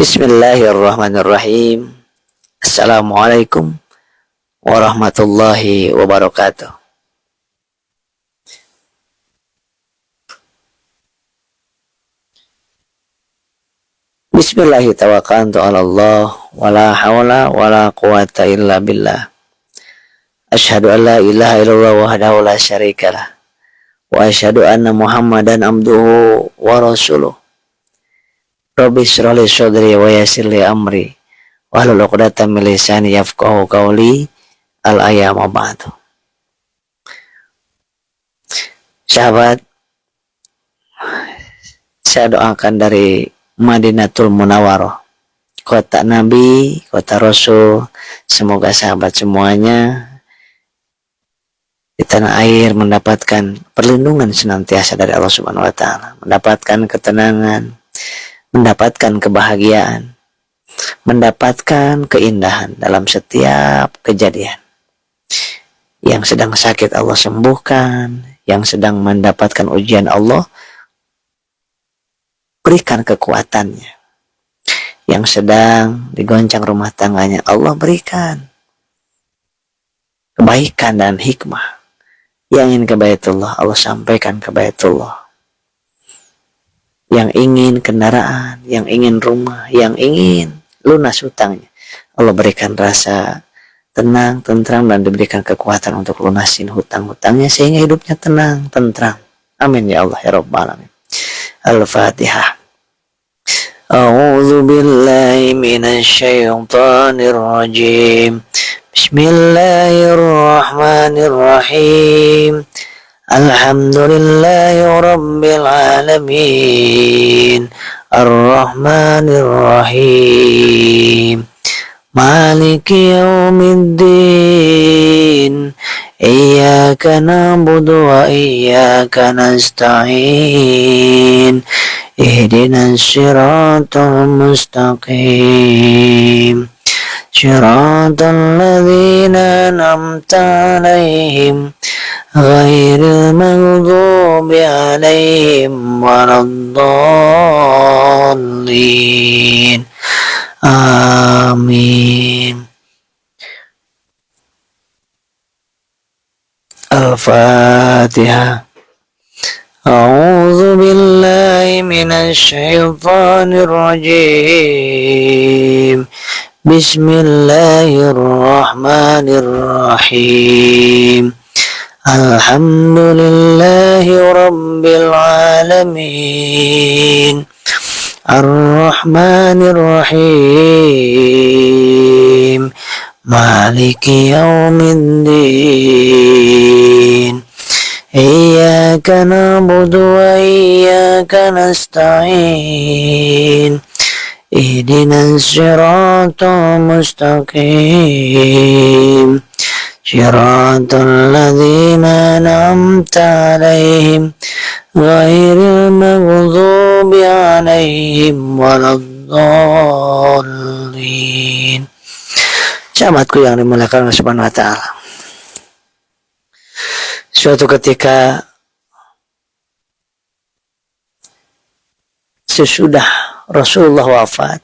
Bismillahirrahmanirrahim. Assalamualaikum warahmatullahi wabarakatuh. Bismillahi tawakkaltu 'ala Allah wala haula wala quwata illa billah. Asyhadu an la ilaha illallah wahdahu la syarikalah wa asyhadu anna Muhammadan abduhu wa rasuluh. Rabbi shrah li sadri wa yassir li amri wahlul 'uqdatam min lisani yafqahu qawli. Al-ayam ba'du. Sahabat, saya doakan dari Madinatul Munawwarah, kota Nabi, kota Rasul. Semoga sahabat semuanya di tanah air mendapatkan perlindungan senantiasa dari Allah Subhanahu wa taala, mendapatkan ketenangan, mendapatkan kebahagiaan, mendapatkan keindahan dalam setiap kejadian. Yang sedang sakit Allah sembuhkan, yang sedang mendapatkan ujian Allah berikan kekuatannya, yang sedang digoncang rumah tangganya Allah berikan kebaikan dan hikmah. Yang ingin ke Baitullah Allah sampaikan ke Baitullah, yang ingin kendaraan, yang ingin rumah, yang ingin lunas hutangnya Allah berikan rasa tenang, tentram, dan diberikan kekuatan untuk lunasin hutang-hutangnya sehingga hidupnya tenang, tentram. Amin ya Allah ya Rabbal alamin. Al-Fatihah. A'udzu billahi minasy syaithanir rajim. Bismillahirrahmanirrahim. Alhamdulillahi rabbil alamin. Ar-Rahmanir Rahim. Maliki yaumiddin. Iyyaka na'budu wa iyyaka nasta'in. Ihdinas siratal mustaqim. Siratal ladzina an'amta 'alaihim ghairil maghdubi 'alaihim waladdallin. Amin. Al-Fatihah. A'udzu billahi minasy syaithanir rajim. Bismillahirrahmanirrahim. Alhamdulillahi rabbil alamin. Ar-Rahmanir Rahim. Maliki yaumiddin. Iyyaka na'budu wa iyyaka nasta'in. Ihdinas siratal mustaqim. Siratal ladzina an'amta 'alaihim ghairil maghdubi 'alaihim waladdallin. Sahabatku yang dimuliakan Allah Subhanahu wa taala. Suatu ketika sesudah Rasulullah wafat,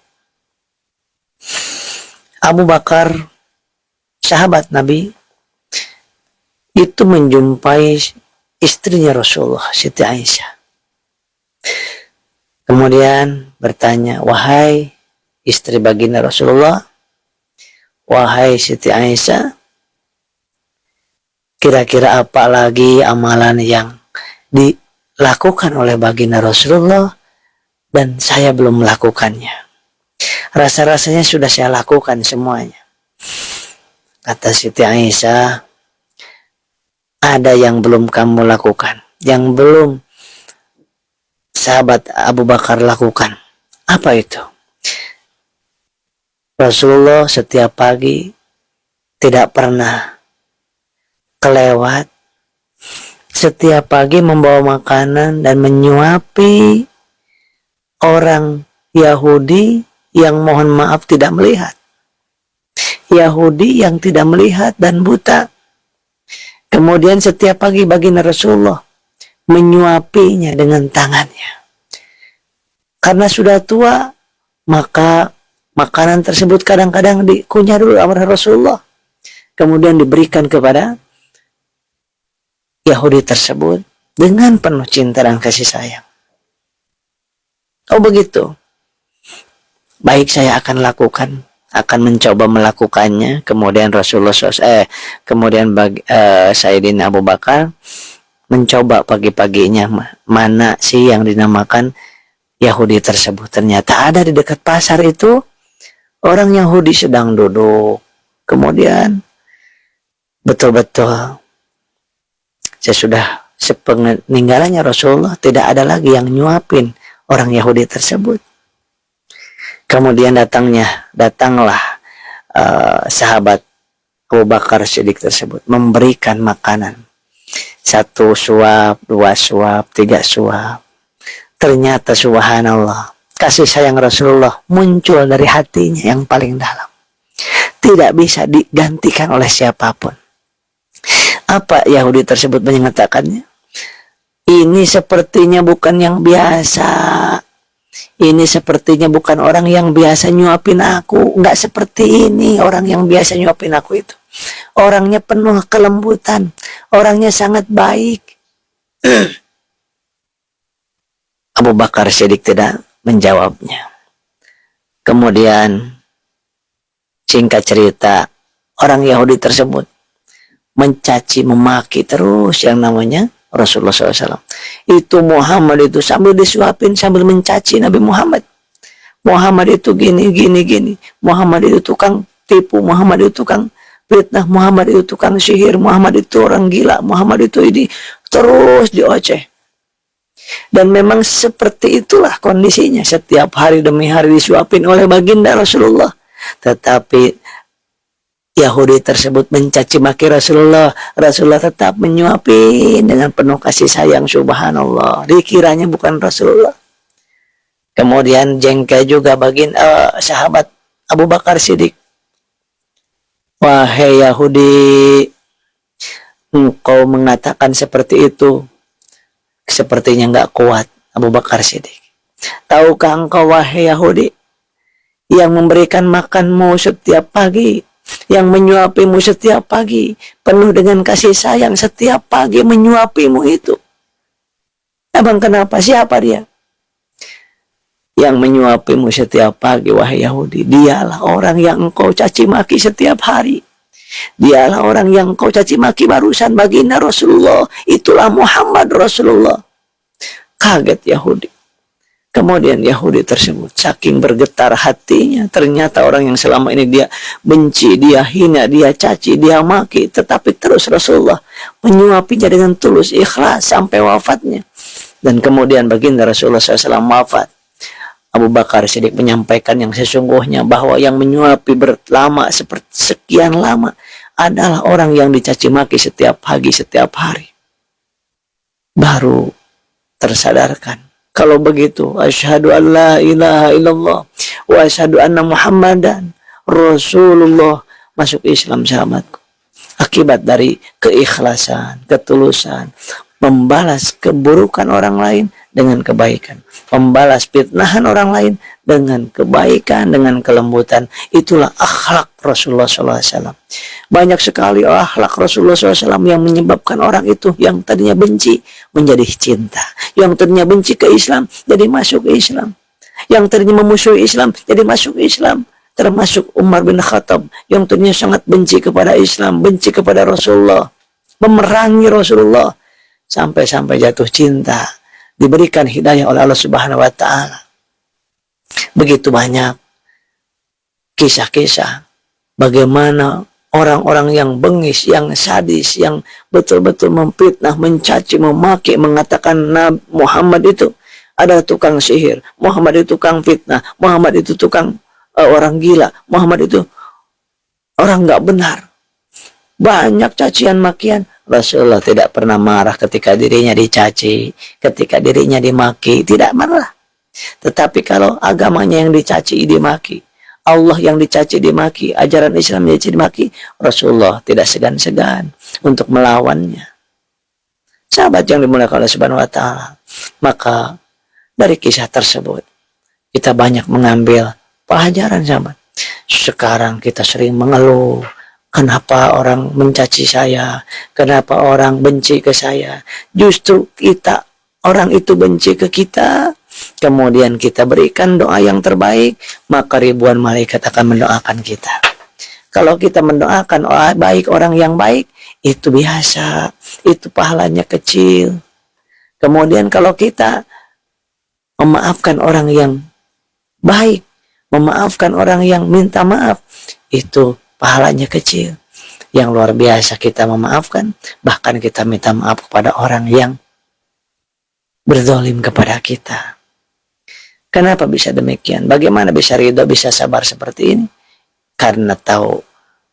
Abu Bakar, sahabat Nabi, itu menjumpai istrinya Rasulullah, Siti Aisyah. Kemudian bertanya, wahai istri baginda Rasulullah, wahai Siti Aisyah, kira-kira apa lagi amalan yang dilakukan oleh baginda Rasulullah dan saya belum melakukannya? Rasa-rasanya sudah saya lakukan semuanya. Kata Siti Aisyah, ada yang belum kamu lakukan, yang belum sahabat Abu Bakar lakukan. Apa itu? Rasulullah setiap pagi tidak pernah kelewat, setiap pagi membawa makanan dan menyuapi orang Yahudi yang mohon maaf tidak melihat. Yahudi yang tidak melihat dan buta. Kemudian setiap pagi baginda Rasulullah menyuapinya dengan tangannya. Karena sudah tua, Maka makanan tersebut kadang-kadang dikunyah dulu oleh Rasulullah, kemudian diberikan kepada Yahudi tersebut dengan penuh cinta dan kasih sayang. Oh begitu. Baik, saya akan lakukan, akan mencoba melakukannya. Kemudian kemudian Sayyidina Abu Bakar mencoba pagi-paginya mana sih yang dinamakan Yahudi tersebut. Ternyata ada di dekat pasar itu orang Yahudi sedang duduk. Kemudian betul-betul sesudah sepeninggalannya Rasulullah tidak ada lagi yang nyuapin orang Yahudi tersebut. Kemudian datanglah sahabat Abu Bakar Siddiq tersebut memberikan makanan. 1 suap, 2 suap, 3 suap. Ternyata subhanallah, kasih sayang Rasulullah muncul dari hatinya yang paling dalam. Tidak bisa digantikan oleh siapapun. Apa Yahudi tersebut menyatakannya? Ini sepertinya bukan yang biasa. Ini sepertinya bukan orang yang biasa nyuapin aku. Enggak seperti ini orang yang biasa nyuapin aku itu. Orangnya penuh kelembutan. Orangnya sangat baik. Abu Bakar Siddiq tidak menjawabnya. Kemudian singkat cerita, orang Yahudi tersebut mencaci, memaki terus yang namanya Rasulullah SAW. Itu Muhammad itu sambil disuapin, sambil mencaci Nabi Muhammad. Muhammad itu gini. Muhammad itu tukang tipu, Muhammad itu tukang fitnah, Muhammad itu tukang sihir, Muhammad itu orang gila, Muhammad itu ini. Terus dioceh. Dan memang seperti itulah kondisinya. Setiap hari demi hari disuapin oleh baginda Rasulullah. Tetapi Yahudi tersebut mencaci maki Rasulullah. Rasulullah tetap menyuapin dengan penuh kasih sayang, subhanallah. Dikiranya bukan Rasulullah. Kemudian jengkel juga sahabat Abu Bakar Siddiq. Wahai Yahudi, engkau mengatakan seperti itu, sepertinya enggak kuat. Abu Bakar Siddiq, tahukah engkau wahai Yahudi, yang memberikan makanmu setiap pagi, yang menyuapimu setiap pagi, penuh dengan kasih sayang, setiap pagi menyuapimu itu. Abang kenapa? Siapa dia? Yang menyuapimu setiap pagi, wahai Yahudi, dialah orang yang engkau caci maki setiap hari. Dialah orang yang engkau caci maki barusan baginda Rasulullah. Itulah Muhammad Rasulullah. Kaget Yahudi. Kemudian Yahudi tersebut saking bergetar hatinya, ternyata orang yang selama ini dia benci, dia hina, dia caci, dia maki, tetapi terus Rasulullah menyuapinya dengan tulus, ikhlas sampai wafatnya. Dan kemudian baginda Rasulullah SAW wafat. Abu Bakar Siddiq menyampaikan yang sesungguhnya bahwa yang menyuapi berlama seperti sekian lama adalah orang yang dicaci maki setiap pagi, setiap hari. Baru tersadarkan. Kalau begitu, asyhadu an la ilaha illallah wa asyhadu anna Muhammadan Rasulullah. Masuk Islam sahabatku. Akibat dari keikhlasan, ketulusan, membalas keburukan orang lain dengan kebaikan, membalas fitnahan orang lain dengan kebaikan, dengan kelembutan. Itulah akhlak Rasulullah SAW. Banyak sekali akhlak Rasulullah SAW yang menyebabkan orang itu yang tadinya benci menjadi cinta, yang tadinya benci ke Islam jadi masuk ke Islam, yang tadinya memusuhi Islam jadi masuk Islam. Termasuk Umar bin Khattab yang tadinya sangat benci kepada Islam, benci kepada Rasulullah, memerangi Rasulullah, sampai-sampai jatuh cinta, diberikan hidayah oleh Allah Subhanahu wa taala. Begitu banyak kisah-kisah bagaimana orang-orang yang bengis, yang sadis, yang betul-betul memfitnah, mencaci, memaki, mengatakan Nabi Muhammad itu ada tukang sihir, Muhammad itu tukang fitnah, Muhammad itu tukang orang gila, Muhammad itu orang enggak benar. Banyak cacian makian. Rasulullah tidak pernah marah ketika dirinya dicaci, ketika dirinya dimaki, tidak marah. Tetapi kalau agamanya yang dicaci, dimaki, Allah yang dicaci, dimaki, ajaran Islam dicaci, dimaki, Rasulullah tidak segan-segan untuk melawannya. Sahabat yang dimuliakan oleh Subhanahu wa taala. Maka dari kisah tersebut Kita banyak mengambil pelajaran sahabat. Sekarang kita sering mengeluh, kenapa orang mencaci saya, kenapa orang benci ke saya. Justru kita, orang itu benci ke kita, kemudian kita berikan doa yang terbaik, maka ribuan malaikat akan mendoakan kita. Kalau kita mendoakan baik orang yang baik, itu biasa, itu pahalanya kecil. Kemudian kalau kita memaafkan orang yang baik, memaafkan orang yang minta maaf, itu pahalanya kecil. Yang luar biasa kita memaafkan, bahkan kita minta maaf kepada orang yang berzalim kepada kita. Kenapa bisa demikian? Bagaimana bisa ridho, bisa sabar seperti ini? Karena tahu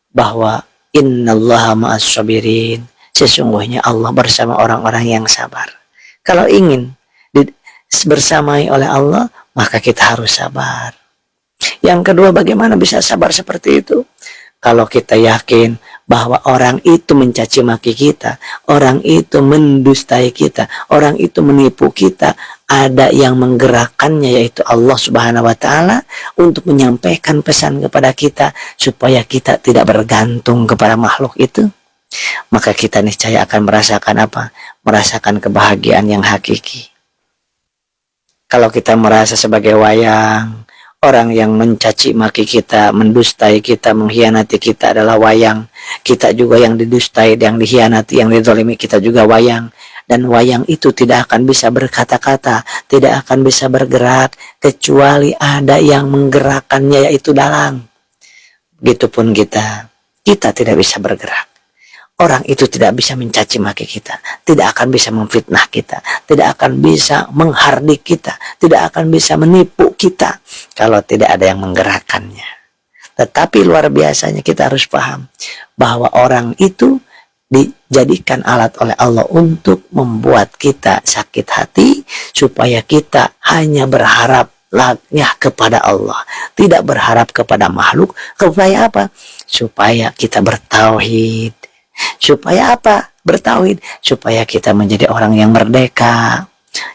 bahwa innallaha ma'as sabirin, sesungguhnya Allah bersama orang-orang yang sabar. Kalau ingin bersamai oleh Allah, maka kita harus sabar. Yang kedua, bagaimana bisa sabar seperti itu? Kalau kita yakin bahwa orang itu mencaci maki kita, orang itu mendustai kita, orang itu menipu kita, ada yang menggerakkannya, yaitu Allah Subhanahu wa Ta'ala, untuk menyampaikan pesan kepada kita supaya kita tidak bergantung kepada makhluk itu, maka kita niscaya akan merasakan apa? Merasakan kebahagiaan yang hakiki. Kalau kita merasa sebagai wayang, orang yang mencaci maki kita, mendustai kita, mengkhianati kita adalah wayang. Kita juga yang didustai, yang dikhianati, yang dizalimi, kita juga wayang. Dan wayang itu tidak akan bisa berkata-kata, tidak akan bisa bergerak, kecuali ada yang menggerakkannya, yaitu dalang. Begitupun kita tidak bisa bergerak. Orang itu tidak bisa mencaci maki kita, tidak akan bisa memfitnah kita, tidak akan bisa menghardik kita, tidak akan bisa menipu kita kalau tidak ada yang menggerakkannya. Tetapi luar biasanya kita harus paham bahwa orang itu dijadikan alat oleh Allah untuk membuat kita sakit hati, supaya kita hanya berharap kepada Allah, tidak berharap kepada makhluk. Supaya apa? Supaya kita bertauhid. Supaya apa? Bertauhid. Supaya kita menjadi orang yang merdeka.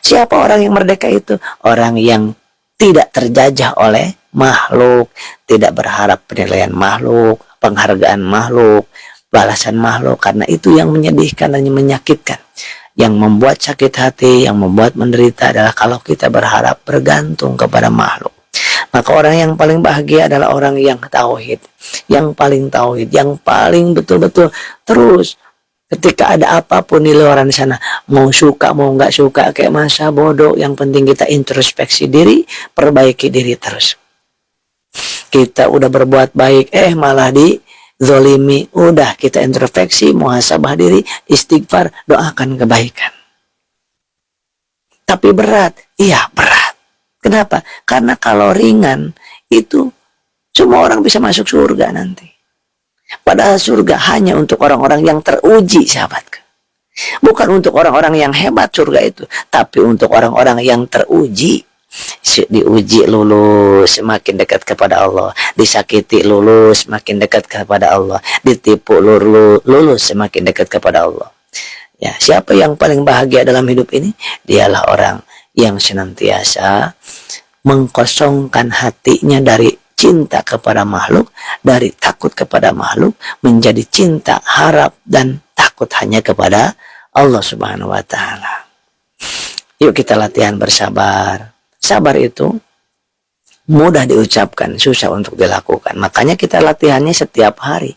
Siapa orang yang merdeka itu? Orang yang tidak terjajah oleh makhluk, tidak berharap penilaian makhluk, penghargaan makhluk, balasan makhluk. Karena itu yang menyedihkan dan menyakitkan. Yang membuat sakit hati, yang membuat menderita adalah kalau kita berharap bergantung kepada makhluk. Maka orang yang paling bahagia adalah orang yang tauhid, yang paling tauhid, yang paling betul-betul terus. Ketika ada apapun di luar di sana, mau suka mau nggak suka, kayak masa bodoh, yang penting kita introspeksi diri, perbaiki diri terus. Kita udah berbuat baik, malah dizolimi, udah kita introspeksi, muhasabah diri, istighfar, doakan kebaikan. Tapi berat, iya berat. Kenapa? Karena kalau ringan itu semua orang bisa masuk surga nanti. Padahal surga hanya untuk orang-orang yang teruji, sahabatku. Bukan untuk orang-orang yang hebat surga itu, tapi untuk orang-orang yang teruji. Diuji lulus, semakin dekat kepada Allah. Disakiti lulus, semakin dekat kepada Allah. Ditipu lulus, semakin dekat kepada Allah. Ya, siapa yang paling bahagia dalam hidup ini? Dialah orang yang senantiasa mengkosongkan hatinya dari cinta kepada makhluk, dari takut kepada makhluk, menjadi cinta, harap, dan takut hanya kepada Allah Subhanahu wa Ta'ala. Yuk kita latihan bersabar. Sabar itu mudah diucapkan, susah untuk dilakukan. Makanya kita latihannya setiap hari.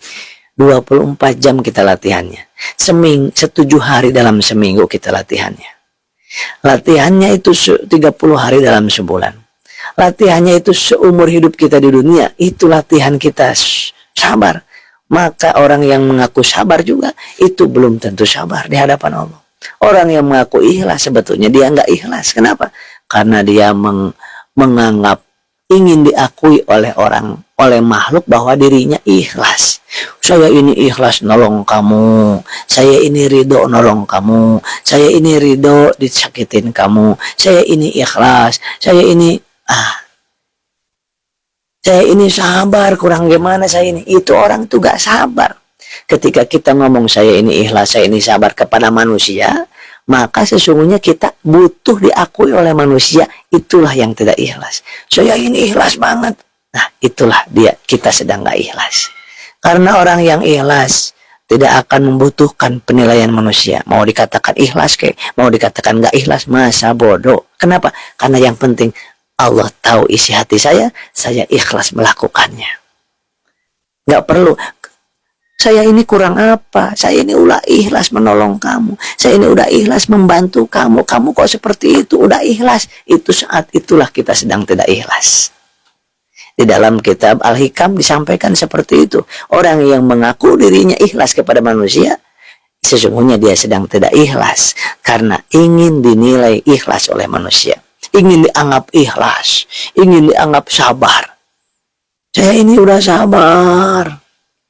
24 jam kita latihannya. 7 hari dalam seminggu kita latihannya. Latihannya itu 30 hari dalam sebulan. Latihannya itu seumur hidup kita di dunia. Itu latihan kita sabar. Maka orang yang mengaku sabar juga, itu belum tentu sabar di hadapan Allah. Orang yang mengaku ikhlas, sebetulnya dia nggak ikhlas. Kenapa? Karena dia menganggap ingin diakui oleh makhluk bahwa dirinya ikhlas. Saya ini ikhlas nolong kamu, saya ini ridho nolong kamu, saya ini ridho disakitin kamu, saya ini ikhlas, saya ini sabar, kurang gimana saya ini. Itu orang itu gak sabar. Ketika kita ngomong saya ini ikhlas, saya ini sabar kepada manusia, maka sesungguhnya kita butuh diakui oleh manusia. Itulah yang tidak ikhlas. Saya ini ikhlas banget. Nah, itulah dia, kita sedang gak ikhlas. Karena orang yang ikhlas tidak akan membutuhkan penilaian manusia. Mau dikatakan ikhlas kayak, mau dikatakan gak ikhlas, masa bodoh. Kenapa? Karena yang penting Allah tahu isi hati saya ikhlas melakukannya. Gak perlu, saya ini kurang apa, saya ini udah ikhlas menolong kamu, saya ini udah ikhlas membantu kamu kok seperti itu, udah ikhlas. Itu saat itulah kita sedang tidak ikhlas. Di dalam kitab Al-Hikam disampaikan seperti itu. Orang yang mengaku dirinya ikhlas kepada manusia, sesungguhnya dia sedang tidak ikhlas. Karena ingin dinilai ikhlas oleh manusia. Ingin dianggap ikhlas. Ingin dianggap sabar. Saya ini udah sabar.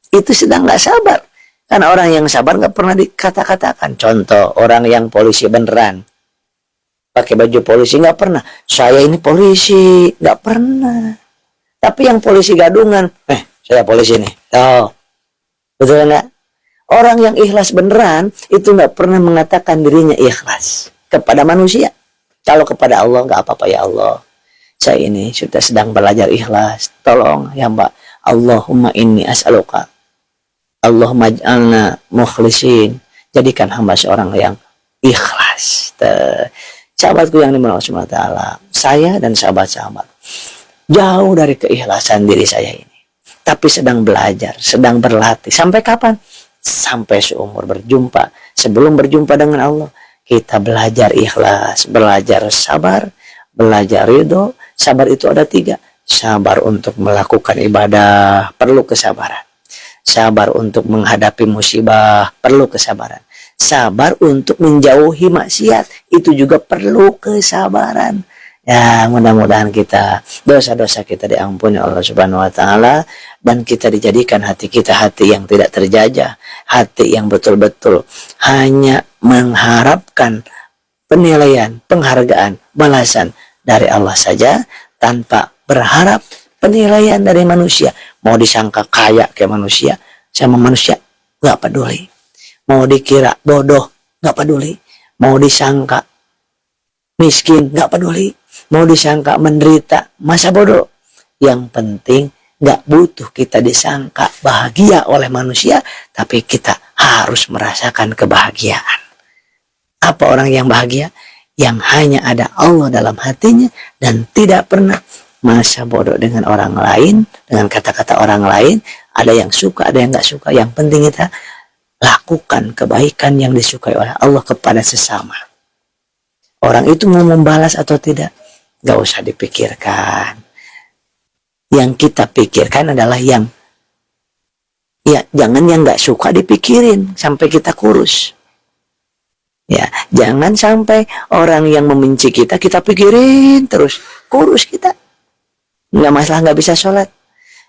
Itu sedang gak sabar. Karena orang yang sabar gak pernah dikata-katakan. Contoh, orang yang polisi beneran. Pakai baju polisi gak pernah. Saya ini polisi. Gak pernah. Tapi yang polisi gadungan, saya polisi nih. Oh, betul enggak? Orang yang ikhlas beneran itu nggak pernah mengatakan dirinya ikhlas kepada manusia. Kalau kepada Allah nggak apa-apa ya Allah. Saya ini sudah sedang belajar ikhlas. Tolong ya Mbak. Allahumma inni as'aluka. Allahumma ij'alna mukhlisin. Jadikan hamba seorang yang ikhlas. Sahabatku yang dimana Allah SWT. Saya dan sahabat-sahabat. Jauh dari keikhlasan diri saya ini. Tapi sedang belajar, sedang berlatih. Sampai kapan? Sampai seumur berjumpa. Sebelum berjumpa dengan Allah, kita belajar ikhlas, belajar sabar, belajar ridho. Sabar itu ada 3. Sabar untuk melakukan ibadah, perlu kesabaran. Sabar untuk menghadapi musibah, perlu kesabaran. Sabar untuk menjauhi maksiat, itu juga perlu kesabaran. Ya, mudah-mudahan kita, dosa-dosa kita diampuni Allah Subhanahu wa taala, dan kita dijadikan hati kita hati yang tidak terjajah, hati yang betul-betul hanya mengharapkan penilaian, penghargaan, balasan dari Allah saja, tanpa berharap penilaian dari manusia. Mau disangka kaya kayak manusia, sama manusia nggak peduli. Mau dikira bodoh, nggak peduli. Mau disangka miskin, nggak peduli. Mau disangka menderita, masa bodoh. Yang penting nggak butuh kita disangka bahagia oleh manusia, tapi kita harus merasakan kebahagiaan. Apa orang yang bahagia? Yang hanya ada Allah dalam hatinya dan tidak pernah masa bodoh dengan orang lain, dengan kata-kata orang lain. Ada yang suka, ada yang nggak suka. Yang penting kita lakukan kebaikan yang disukai oleh Allah kepada sesama. Orang itu mau membalas atau tidak, gak usah dipikirkan. Yang kita pikirkan adalah yang, ya jangan yang gak suka dipikirin sampai kita kurus. Ya, jangan sampai orang yang membenci kita pikirin terus, kurus kita. Nggak masalah nggak bisa sholat.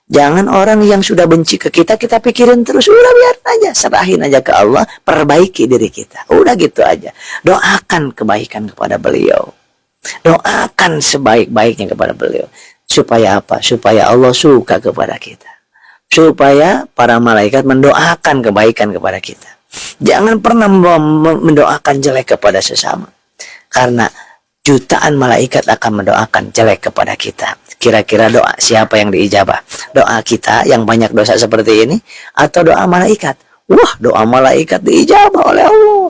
Jangan orang yang sudah benci ke kita pikirin terus. Udah biar aja, serahin aja ke Allah, perbaiki diri kita. Udah gitu aja. Doakan kebaikan kepada beliau. Doakan sebaik-baiknya kepada beliau. Supaya apa? Supaya Allah suka kepada kita. Supaya para malaikat mendoakan kebaikan kepada kita. Jangan pernah mendoakan jelek kepada sesama. Karena jutaan malaikat akan mendoakan jelek kepada kita. Kira-kira doa siapa yang diijabah? Doa kita yang banyak dosa seperti ini, atau doa malaikat? Wah, doa malaikat diijabah oleh Allah.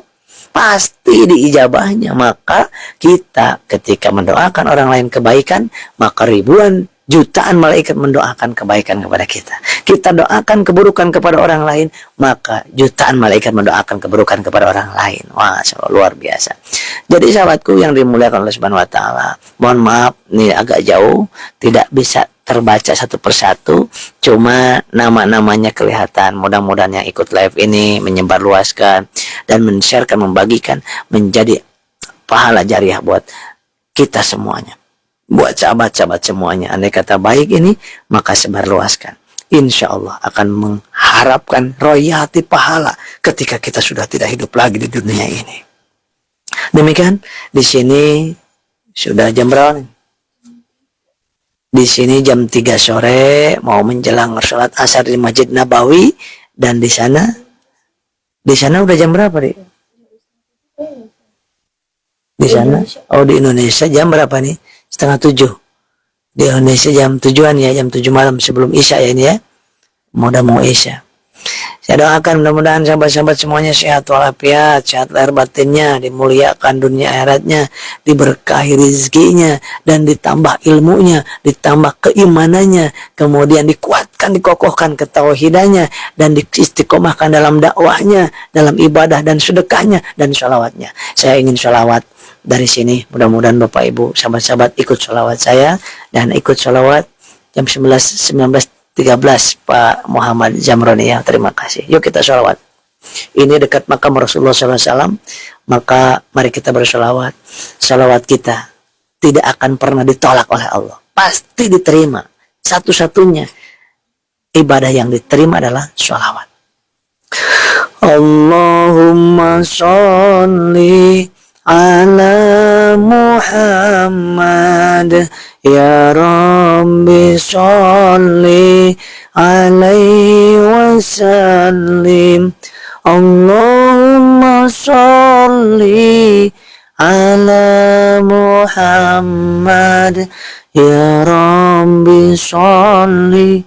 Pasti diijabahnya. Maka kita ketika mendoakan orang lain kebaikan, maka ribuan jutaan malaikat mendoakan kebaikan kepada kita. Kita doakan keburukan kepada orang lain, maka jutaan malaikat mendoakan keburukan kepada orang lain. Wah, luar biasa. Jadi sahabatku yang dimuliakan oleh Subhanahu wa taala, mohon maaf nih agak jauh, tidak bisa terbaca satu persatu, cuma nama-namanya kelihatan. Mudah-mudahan yang ikut live ini menyebarluaskan dan men-sharekan, membagikan, menjadi pahala jariah buat kita semuanya. Buat sahabat-sahabat semuanya, andai kata baik ini, maka sebarluaskan. Insya Allah akan mengharapkan royalti pahala ketika kita sudah tidak hidup lagi di dunia ini. Demikian, di sini sudah jam berapa nih? Di sini jam 3 sore, mau menjelang sholat asar di Masjid Nabawi, dan di sana udah jam berapa nih? Di sana, oh di Indonesia jam berapa nih? 6:30. Di Indonesia jam 7-an ya, jam 7 malam sebelum Isya ya ini ya. Mudah mau Isya. Saya doakan mudah-mudahan sahabat-sahabat semuanya sehat walafiat, sehat lahir batinnya, dimuliakan dunia akhiratnya, diberkahi rezekinya, dan ditambah ilmunya, ditambah keimanannya, kemudian dikuatkan, dikokohkan ketauhidannya, dan diistiqomahkan dalam dakwahnya, dalam ibadah dan sedekahnya, dan sholawatnya. Saya ingin sholawat dari sini, mudah-mudahan Bapak Ibu, sahabat-sahabat ikut sholawat saya, dan ikut sholawat jam 19:13 Pak Muhammad Jamroni ya, terima kasih. Yuk kita sholawat. Ini dekat makam Rasulullah SAW, maka mari kita bersolawat. Salawat kita tidak akan pernah ditolak oleh Allah, pasti diterima. Satu-satunya ibadah yang diterima adalah sholawat. Allahumma sholli ala Muhammad ya Rabbi sholli alaihi wasallim. Allahumma sholli ala Muhammad ya Rabbi sholli